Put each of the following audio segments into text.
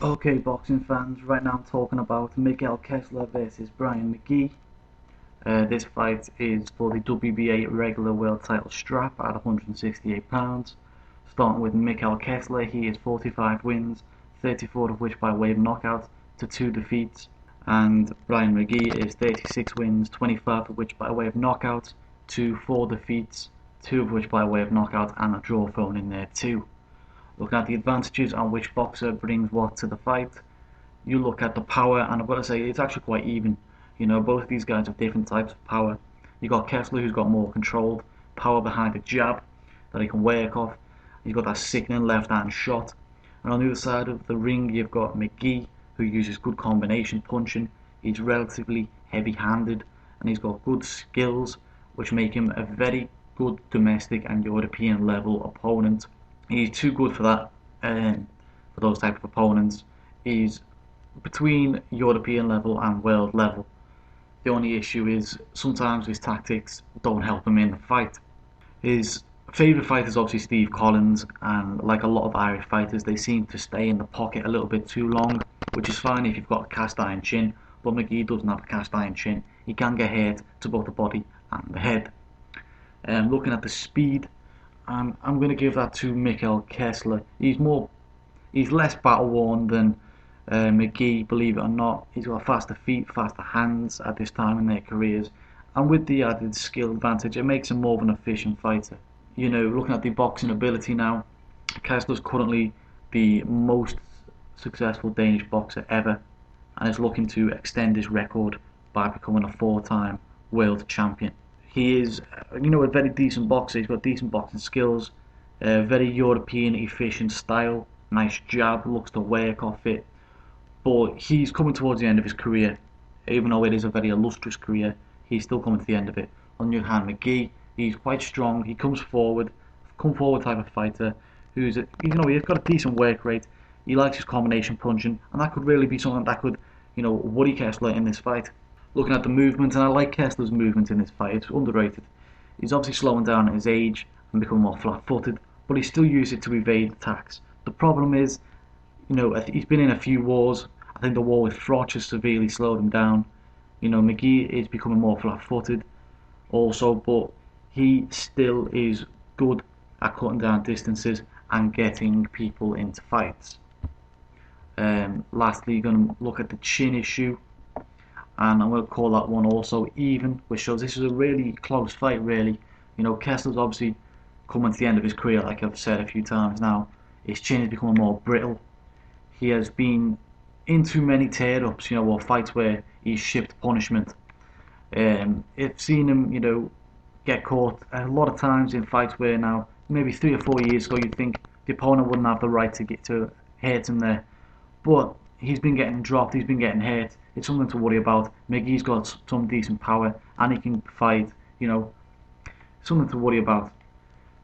Okay, boxing fans, right now I'm talking about Mikkel Kessler versus Brian Magee. This fight is for the WBA regular world title strap at 168 pounds. Starting with Mikkel Kessler, he is 45 wins, 34 of which by way of knockout to 2 defeats. And Brian Magee is 36 wins, 25 of which by way of knockout to 4 defeats, 2 of which by way of knockout and a draw thrown in there too. Looking at the advantages on which boxer brings what to the fight, you look at the power, and I've got to say it's actually quite even. You know, both of these guys have different types of power. You got Kessler, who's got more controlled power behind the jab that he can work off. He's got that sickening left-hand shot. And on the other side of the ring, you've got Magee, who uses good combination punching. He's relatively heavy-handed, and he's got good skills, which make him a very good domestic and European level opponent. He's too good for that, for those type of opponents. He's between European level and world level. The only issue is sometimes his tactics don't help him in the fight. His favourite fighter is obviously Steve Collins, and like a lot of Irish fighters, they seem to stay in the pocket a little bit too long, which is fine if you've got a cast iron chin, but Magee doesn't have a cast iron chin. He can get hurt to both the body and the head. Looking at the speed, I'm going to give that to Mikkel Kessler. He's less battle worn than Magee, believe it or not. He's got faster feet, faster hands at this time in their careers, and with the added skill advantage, it makes him more of an efficient fighter. You know, looking at the boxing ability now, Kessler's currently the most successful Danish boxer ever, and is looking to extend his record by becoming a 4-time world champion. He is, a very decent boxer. He's got decent boxing skills, very European efficient style, nice jab, looks to work off it. But he's coming towards the end of his career. Even though it is a very illustrious career, he's still coming to the end of it. On the other hand, Magee, he's quite strong. He come forward type of fighter who's, he's got a decent work rate. He likes his combination punching, and that could really be something that could, worry Kessler in this fight. Looking at the movement, and I like Kessler's movement in this fight, it's underrated. He's obviously slowing down at his age and becoming more flat-footed, but he still uses it to evade attacks. The problem is, he's been in a few wars. I think the war with Froch has severely slowed him down. Magee is becoming more flat-footed also, but he still is good at cutting down distances and getting people into fights. Lastly, you're going to look at the chin issue, and I'm going to call that one also even, which shows this is a really close fight, really. Kessler's obviously coming to the end of his career, like I've said a few times now. His chin is becoming more brittle. He has been in too many tear-ups, or fights where he's shipped punishment. I've seen him, get caught a lot of times in fights where now, maybe 3 or 4 years ago, you'd think the opponent wouldn't have the right to get to hurt him there. But he's been getting dropped, he's been getting hurt. It's something to worry about. Magee's got some decent power, and he can fight, something to worry about.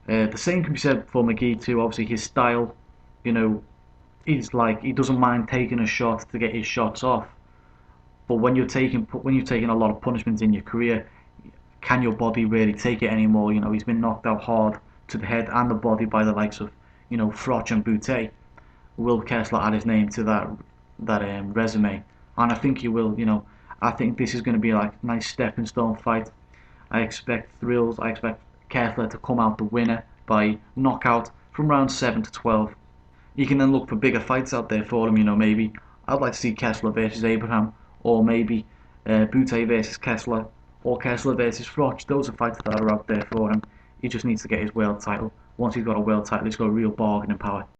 The same can be said for Magee too. Obviously, his style, he's like, he doesn't mind taking a shot to get his shots off. But when you're taking a lot of punishment in your career, can your body really take it anymore? He's been knocked out hard to the head and the body by the likes of, Froch and Boutte. Will Kessler add his name to that resume? And I think he will. I think this is going to be like a nice stepping stone fight. I expect thrills. I expect Kessler to come out the winner by knockout from round 7 to 12. You can then look for bigger fights out there for him. Maybe I'd like to see Kessler versus Abraham, or maybe Boutte versus Kessler, or Kessler versus Froch. Those are fights that are out there for him. He just needs to get his world title. Once he's got a world title, he's got a real bargaining power.